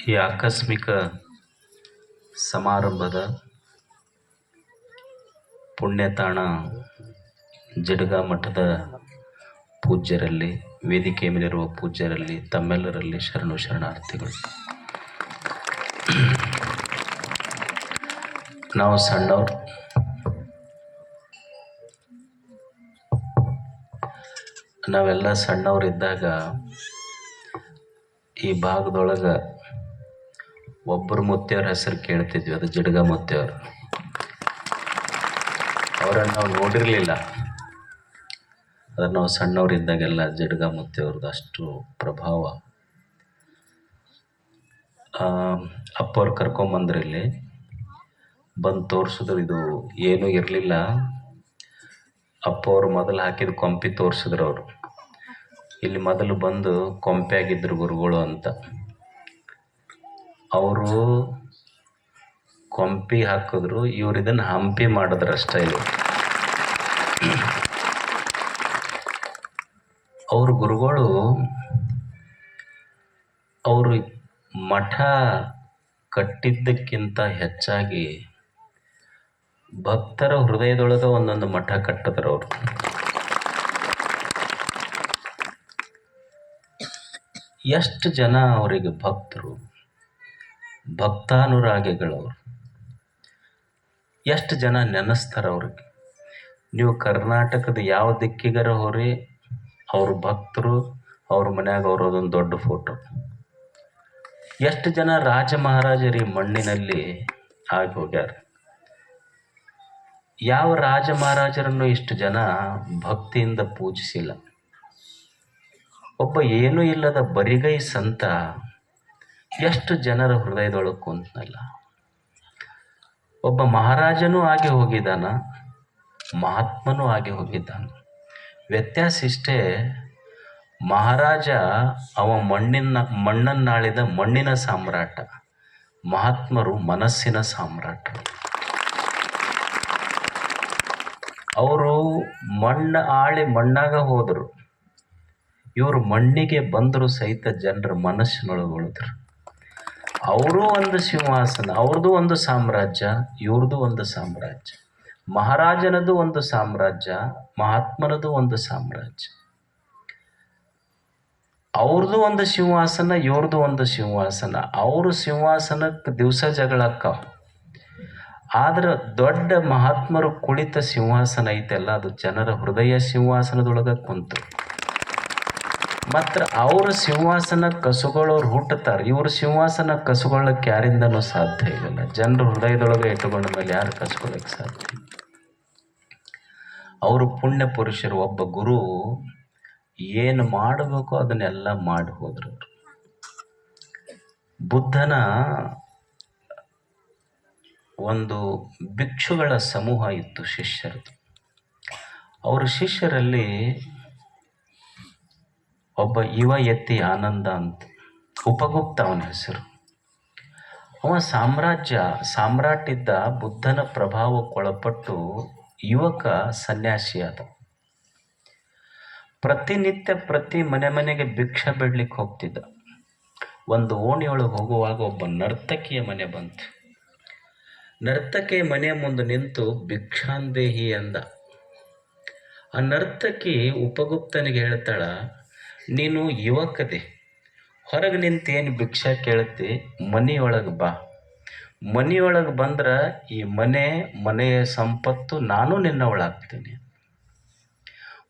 ಈ ಆಕಸ್ಮಿಕ ಸಮಾರಂಭದ ಪುಣ್ಯತಾಣ ಜಡಗ ಮಠದ ಪೂಜ್ಯರಲ್ಲಿ, ವೇದಿಕೆ ಮೇಲಿರುವ ಪೂಜ್ಯರಲ್ಲಿ, ತಮ್ಮೆಲ್ಲರಲ್ಲಿ ಶರಣಾರ್ಥಿಗಳು. ನಾವು ಸಣ್ಣವ್ರು, ನಾವೆಲ್ಲ ಸಣ್ಣವರಿದ್ದಾಗ ಈ ಭಾಗದೊಳಗೆ ಒಬ್ಬರು ಮುತ್ತೆಯವ್ರ ಹೆಸರು ಕೇಳ್ತಿದ್ವಿ, ಅದು ಜಡಗ ಮುತ್ತೆಯವರು. ಅವರನ್ನು ನಾವು ನೋಡಿರಲಿಲ್ಲ, ಅದನ್ನು ನಾವು ಸಣ್ಣವರಿದ್ದಾಗೆಲ್ಲ ಜಡಗ ಮುತ್ತೆಯವ್ರದ್ದು ಅಷ್ಟು ಪ್ರಭಾವ. ಅಪ್ಪವ್ರು ಕರ್ಕೊಂಬಂದ್ರಲ್ಲಿ ಬಂದು ತೋರಿಸಿದ್ರು. ಇದು ಏನೂ ಇರಲಿಲ್ಲ. ಅಪ್ಪವ್ರು ಮೊದಲು ಹಾಕಿದ ಕೊಂಪಿ ತೋರಿಸಿದ್ರು. ಅವರು ಇಲ್ಲಿ ಮೊದಲು ಬಂದು ಕೊಂಪೆ ಆಗಿದ್ರು ಗುರುಗಳು ಅಂತ. ಅವರು ಕೊಂಪಿ ಹಾಕಿದ್ರು, ಇವ್ರು ಇದನ್ನು ಹಂಪಿ ಮಾಡಿದ್ರು ಅಷ್ಟೇ. ಇದು ಅವ್ರ ಗುರುಗಳು ಅವರು ಮಠ ಕಟ್ಟಿದ್ದಕ್ಕಿಂತ ಹೆಚ್ಚಾಗಿ ಭಕ್ತರ ಹೃದಯದೊಳಗೆ ಒಂದೊಂದು ಮಠ ಕಟ್ಟಿದ್ರು. ಅವರು ಎಷ್ಟು ಜನ ಅವರಿಗೆ ಭಕ್ತರು, ಭಕ್ತಾನುರಾಗಿಗಳವರು, ಎಷ್ಟು ಜನ ನೆನೆಸ್ತಾರೆ ಅವ್ರಿಗೆ. ನೀವು ಕರ್ನಾಟಕದ ಯಾವ ದಿಕ್ಕಿಗರ ಹೋರಿ, ಅವ್ರ ಭಕ್ತರು, ಅವ್ರ ಮನ್ಯಾಗ ಅವರದೊಂದು ದೊಡ್ಡ ಫೋಟೋ. ಎಷ್ಟು ಜನ ರಾಜ ಮಹಾರಾಜರು ಈ ಮಣ್ಣಿನಲ್ಲಿ ಆಗಿ ಹೋಗ್ಯಾರ. ಯಾವ ರಾಜ ಮಹಾರಾಜರನ್ನು ಇಷ್ಟು ಜನ ಭಕ್ತಿಯಿಂದ ಪೂಜಿಸಿಲ್ಲ. ಒಬ್ಬ ಏನೂ ಇಲ್ಲದ ಬರಿಗೈ ಸಂತ ಎಷ್ಟು ಜನರ ಹೃದಯದೊಳಗೆ ಕುಂತನಲ್ಲ. ಒಬ್ಬ ಮಹಾರಾಜನೂ ಆಗಿ ಹೋಗಿದ್ದಾನ, ಮಹಾತ್ಮನೂ ಆಗಿ ಹೋಗಿದ್ದಾನ. ವ್ಯತ್ಯಾಸ ಇಷ್ಟೇ, ಮಹಾರಾಜ ಅವ ಮಣ್ಣನ್ನಾಳಿದ ಮಣ್ಣಿನ ಸಾಮ್ರಾಟ, ಮಹಾತ್ಮರು ಮನಸ್ಸಿನ ಸಾಮ್ರಾಟ. ಅವರು ಮಣ್ಣು ಆಳಿ ಮಣ್ಣಾಗ ಹೋದರು, ಇವರು ಮಣ್ಣಿಗೆ ಬಂದರೂ ಸಹಿತ ಜನರ ಮನಸ್ಸಿನೊಳಗೆ ಉಳಿದ್ರು. ಅವರು ಒಂದು ಸಿಂಹಾಸನ, ಅವ್ರದ್ದು ಒಂದು ಸಾಮ್ರಾಜ್ಯ, ಇವ್ರದ್ದು ಒಂದು ಸಾಮ್ರಾಜ್ಯ. ಮಹಾರಾಜನದು ಒಂದು ಸಾಮ್ರಾಜ್ಯ, ಮಹಾತ್ಮನದು ಒಂದು ಸಾಮ್ರಾಜ್ಯ. ಅವ್ರದ್ದು ಒಂದು ಸಿಂಹಾಸನ, ಇವ್ರದ್ದು ಒಂದು ಸಿಂಹಾಸನ. ಅವರು ಸಿಂಹಾಸನಕ್ಕೆ ದಿವಸ ಜಗಳಕ್ಕಾವ. ಆದ್ರೆ ದೊಡ್ಡ ಮಹಾತ್ಮರು ಕುಳಿತ ಸಿಂಹಾಸನ ಐತೆಲ್ಲ, ಅದು ಜನರ ಹೃದಯ ಸಿಂಹಾಸನದೊಳಗೆ ಕುಂತು. ಮಾತ್ರ ಅವ್ರ ಸಿಂಹಾಸನ ಕಸುಗಳವ್ರು ಹುಟ್ಟುತ್ತಾರೆ, ಇವ್ರ ಸಿಂಹಾಸನ ಕಸುಗೊಳ್ಳಕ್ಕೆ ಯಾರಿಂದನೂ ಸಾಧ್ಯ ಇಲ್ಲ. ಜನರ ಹೃದಯದೊಳಗೆ ಇಟ್ಟುಕೊಂಡ ಮೇಲೆ ಯಾರು ಕಸುಕೊಳ್ಳಕ್ಕೆ ಸಾಧ್ಯ? ಅವರು ಪುಣ್ಯ ಪುರುಷರು. ಒಬ್ಬ ಗುರು ಏನು ಮಾಡಬೇಕು ಅದನ್ನೆಲ್ಲ ಮಾಡಿ ಹೋದ್ರು. ಬುದ್ಧನ ಒಂದು ಭಿಕ್ಷುಗಳ ಸಮೂಹ ಇತ್ತು, ಶಿಷ್ಯರದು. ಅವರ ಶಿಷ್ಯರಲ್ಲಿ ಒಬ್ಬ ಯುವ ಯತಿ ಆನಂದ ಅಂತ, ಉಪಗುಪ್ತ ಅವನ ಹೆಸರು. ಅವ ಸಾಮ್ರಾಟ್ ಇದ್ದ. ಬುದ್ಧನ ಪ್ರಭಾವಕ್ಕೊಳಪಟ್ಟು ಯುವಕ ಸನ್ಯಾಸಿಯಾದ. ಪ್ರತಿನಿತ್ಯ ಪ್ರತಿ ಮನೆಗೆ ಭಿಕ್ಷೆ ಬಿಡ್ಲಿಕ್ಕೆ ಹೋಗ್ತಿದ್ದ. ಒಂದು ಓಣಿಯೊಳಗೆ ಹೋಗುವಾಗ ಒಬ್ಬ ನರ್ತಕಿಯ ಮನೆ ಬಂತು. ನರ್ತಕಿಯ ಮನೆ ಮುಂದೆ ನಿಂತು ಭಿಕ್ಷಾಂದೇಹಿ ಅಂದ. ಆ ನರ್ತಕಿ ಉಪಗುಪ್ತನಿಗೆ ಹೇಳ್ತಾಳ, ನೀನು ಯುವಕದೆ, ಹೊರಗೆ ನಿಂತೇನು ಭಿಕ್ಷಾ ಕೇಳ್ತಿ, ಮನೆಯೊಳಗೆ ಬಾ. ಮನೆಯೊಳಗೆ ಬಂದ್ರೆ ಈ ಮನೆಯ ಸಂಪತ್ತು ನಾನು ನಿನ್ನವಳಾಗ್ತೀನಿ.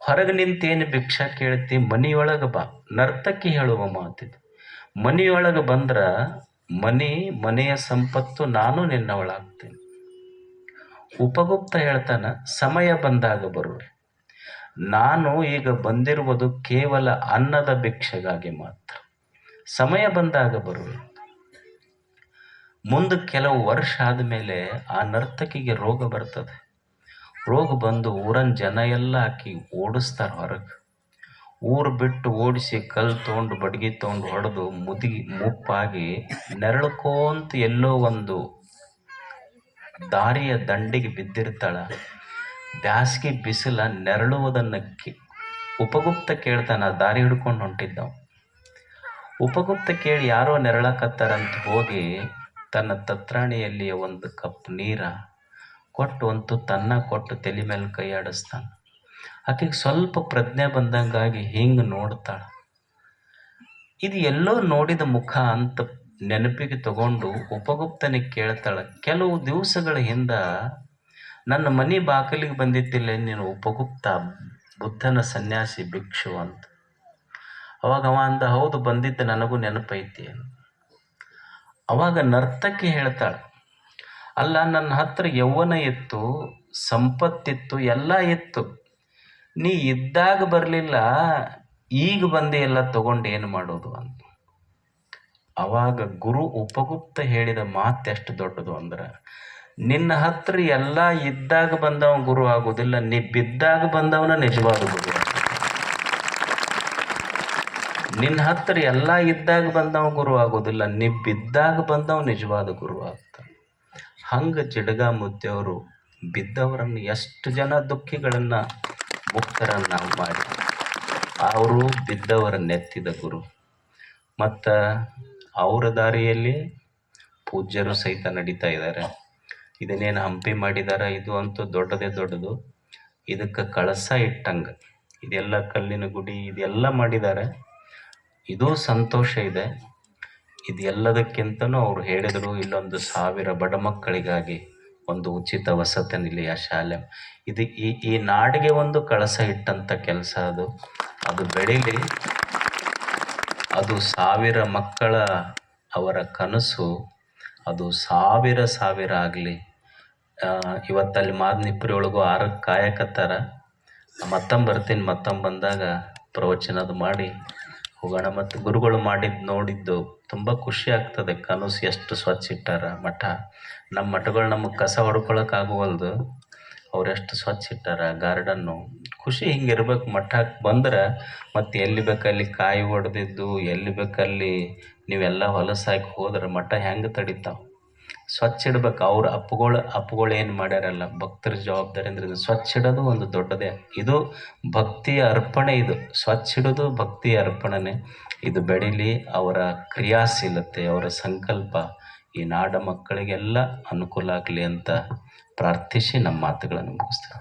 ಹೊರಗೆ ನಿಂತೇನು ಭಿಕ್ಷಾ ಕೇಳ್ತಿ, ಮನೆಯೊಳಗೆ ಬಾ. ನರ್ತಕಿ ಹೇಳುವ ಮಾತಿದು. ಮನೆಯೊಳಗೆ ಬಂದ್ರೆ ಮನೆಯ ಸಂಪತ್ತು ನಾನು ನಿನ್ನವಳಾಗ್ತೀನಿ. ಉಪಗುಪ್ತ ಹೇಳ್ತಾನ, ಸಮಯ ಬಂದಾಗ ಬರುವೆ. ನಾನು ಈಗ ಬಂದಿರುವುದು ಕೇವಲ ಅನ್ನದ ಭಿಕ್ಷೆಗಾಗಿ ಮಾತ್ರ. ಸಮಯ ಬಂದಾಗ ಬರುವೆ. ಮುಂದೆ ಕೆಲವು ವರ್ಷ ಆದಮೇಲೆ ಆ ನರ್ತಕಿಗೆ ರೋಗ ಬರ್ತದೆ. ರೋಗ ಬಂದು ಊರನ್ನ ಜನ ಎಲ್ಲ ಆಕಿ ಓಡಿಸ್ತಾರೆ ಹೊರಗೆ. ಊರು ಬಿಟ್ಟು ಓಡಿಸಿ ಕಲ್ಲು ತೊಗೊಂಡು ಬಡ್ಗಿ ತೊಗೊಂಡು ಹೊಡೆದು ಮುಪ್ಪಾಗಿ ನೆರಳ್ಕೋಂತ ಎಲ್ಲೋ ಒಂದು ದಾರಿಯ ದಂಡಿಗೆ ಬಿದ್ದಿರ್ತಾಳ. ಬ್ಯಾಸ್ಗೆ ಬಿಸಿಲ ನೆರಳುವುದನ್ನು ಉಪಗುಪ್ತ ಕೇಳ್ತಾನ, ದಾರಿ ಹಿಡ್ಕೊಂಡು ಹೊಂಟಿದ್ದವು. ಉಪಗುಪ್ತ ಕೇಳಿ ಯಾರೋ ನೆರಳಕತ್ತಾರಂತ ಹೋಗಿ ತನ್ನ ತತ್ರಾಣಿಯಲ್ಲಿ ಒಂದು ಕಪ್ ನೀರ ಕೊಟ್ಟು ಒಂದು ತುತ್ತನ್ನ ಕೊಟ್ಟು ತಲೆ ಮೇಲೆ ಕೈ ಆಡಿಸ್ತಾನೆ. ಆಕೆಗೆ ಸ್ವಲ್ಪ ಪ್ರಜ್ಞೆ ಬಂದಂಗಾಗಿ ಹಿಂಗೆ ನೋಡ್ತಾಳೆ. ಇದು ಎಲ್ಲೋ ನೋಡಿದ ಮುಖ ಅಂತ ನೆನಪಿಗೆ ತಗೊಂಡು ಉಪಗುಪ್ತನಿಗೆ ಕೇಳ್ತಾಳೆ, ಕೆಲವು ದಿವಸಗಳ ಹಿಂದ ನನ್ನ ಮನೆ ಬಾಗಿಲಿಗೆ ಬಂದಿದ್ದಿಲ್ಲ ನೀನು ಉಪಗುಪ್ತ, ಬುದ್ಧನ ಸನ್ಯಾಸಿ ಭಿಕ್ಷು ಅಂತ. ಅವಾಗ ಅವ ಅಂದ, ಹೌದು ಬಂದಿದ್ದ, ನನಗೂ ನೆನಪೈತಿ. ಅವಾಗ ನರ್ತಕಿ ಹೇಳ್ತಾಳೆ, ಅಲ್ಲ ನನ್ನ ಹತ್ರ ಯೌವನ ಇತ್ತು, ಸಂಪತ್ತಿತ್ತು, ಎಲ್ಲ ಇತ್ತು, ನೀ ಇದ್ದಾಗ ಬರಲಿಲ್ಲ, ಈಗ ಬಂದು ಎಲ್ಲ ತಗೊಂಡು ಏನು ಮಾಡೋದು ಅಂತ. ಅವಾಗ ಗುರು ಉಪಗುಪ್ತ ಹೇಳಿದ ಮಾತು ಎಷ್ಟು ದೊಡ್ಡದು ಅಂದ್ರೆ, ನಿನ್ನ ಹತ್ರ ಎಲ್ಲ ಇದ್ದಾಗ ಬಂದವ ಗುರು ಆಗೋದಿಲ್ಲ, ನೀ ಬಿದ್ದಾಗ ಬಂದವನ ನಿಜವಾದ ಗುರು. ನಿನ್ನ ಹತ್ರ ಎಲ್ಲ ಇದ್ದಾಗ ಬಂದವ ಗುರು ಆಗೋದಿಲ್ಲ, ನೀ ಬಿದ್ದಾಗ ಬಂದವ ನಿಜವಾದ ಗುರು ಆಗ್ತಾನೆ. ಹಂಗೆ ಜಿಡಗ ಮುದ್ದೆಯವರು ಬಿದ್ದವರನ್ನು ಎಷ್ಟು ಜನ ದುಃಖಿಗಳನ್ನು ಮುಕ್ತರನ್ನಾಗಿ ಮಾಡಿ ಅವರು ಬಿದ್ದವರನ್ನೆತ್ತಿದ ಗುರು. ಮತ್ತು ಅವರ ದಾರಿಯಲ್ಲಿ ಪೂಜ್ಯರು ಸಹಿತ ನಡೀತಾ ಇದ್ದಾರೆ. ಇದನ್ನೇನು ಹಂಪಿ ಮಾಡಿದಾರ, ಇದು ಅಂತೂ ದೊಡ್ಡದೇ ದೊಡ್ಡದು. ಇದಕ್ಕೆ ಕಳಸ ಇಟ್ಟಂಗೆ ಇದೆಲ್ಲ ಕಲ್ಲಿನ ಗುಡಿ ಇದೆಲ್ಲ ಮಾಡಿದ್ದಾರೆ. ಇದು ಸಂತೋಷ ಇದೆ. ಇದೆಲ್ಲದಕ್ಕಿಂತನೂ ಅವ್ರು ಹೇಳಿದರು, ಇಲ್ಲೊಂದು 1000 ಬಡ ಮಕ್ಕಳಿಗಾಗಿ ಒಂದು ಉಚಿತ ವಸತಿ ನಿಲಯ ಶಾಲೆ. ಇದು ಈ ನಾಡಿಗೆ ಒಂದು ಕಳಸ ಇಟ್ಟಂಥ ಕೆಲಸ. ಅದು ಬೆಳೀಲಿ, ಅದು 1000 ಮಕ್ಕಳ ಅವರ ಕನಸು, ಅದು 1000 ಆಗಲಿ. ಇವತ್ತಲ್ಲಿ ಮಾದನಿಪುರಿ ಒಳಗೂ 6ಕ್ಕೆ ಕಾಯಕತ್ತಾರ. ಮತ್ತೊಮ್ಮೆ ಬರ್ತೀನಿ, ಮತ್ತೊಮ್ಮೆ ಬಂದಾಗ ಪ್ರವಚನದ ಮಾಡಿ ಹೋಗೋಣ. ಮತ್ತು ಗುರುಗಳು ಮಾಡಿದ್ದು ನೋಡಿದ್ದು ತುಂಬ ಖುಷಿ ಆಗ್ತದೆ. ಕನಸು ಎಷ್ಟು ಸ್ವಚ್ಛ ಇಟ್ಟಾರ ಮಠ. ನಮ್ಮ ಮಠಗಳು ನಮಗೆ ಕಸ ಹೊಡ್ಕೊಳಕ್ಕಾಗುವಲ್ದು, ಅವರೆಷ್ಟು ಸ್ವಚ್ಛ ಇಟ್ಟಾರ ಗಾರ್ಡನ್ನು. ಖುಷಿ ಹಿಂಗಿರ್ಬೇಕು. ಮಠಕ್ಕೆ ಬಂದ್ರೆ ಮತ್ತು ಎಲ್ಲಿ ಬೇಕಲ್ಲಿ ಕಾಯಿ ಹೊಡೆದಿದ್ದು, ಎಲ್ಲಿ ಬೇಕಲ್ಲಿ ನೀವೆಲ್ಲ ಹೊಲಸಾಕಿ ಹೋದ್ರೆ ಮಠ ಹೆಂಗೆ ತಡಿತಾವೆ? ಸ್ವಚ್ಛ ಇಡ್ಬೇಕು. ಅವ್ರ ಅಪ್ಪುಗಳು ಏನು ಮಾಡ್ಯಾರಲ್ಲ, ಭಕ್ತರ ಜವಾಬ್ದಾರಿ ಅಂದರೆ ಇದು ಸ್ವಚ್ಛ ಇಡೋದು ಒಂದು ದೊಡ್ಡದೇ. ಇದು ಭಕ್ತಿಯ ಅರ್ಪಣೆ. ಇದು ಸ್ವಚ್ಛ ಇಡೋದು ಭಕ್ತಿಯ ಅರ್ಪಣೆ. ಇದು ಬೆಳೀಲಿ, ಅವರ ಕ್ರಿಯಾಶೀಲತೆ, ಅವರ ಸಂಕಲ್ಪ ಈ ನಾಡ ಮಕ್ಕಳಿಗೆಲ್ಲ ಅನುಕೂಲ ಆಗಲಿ ಅಂತ ಪ್ರಾರ್ಥಿಸಿ ನಮ್ಮ ಮಾತುಗಳನ್ನು ಮುಗಿಸ್ತೇನೆ.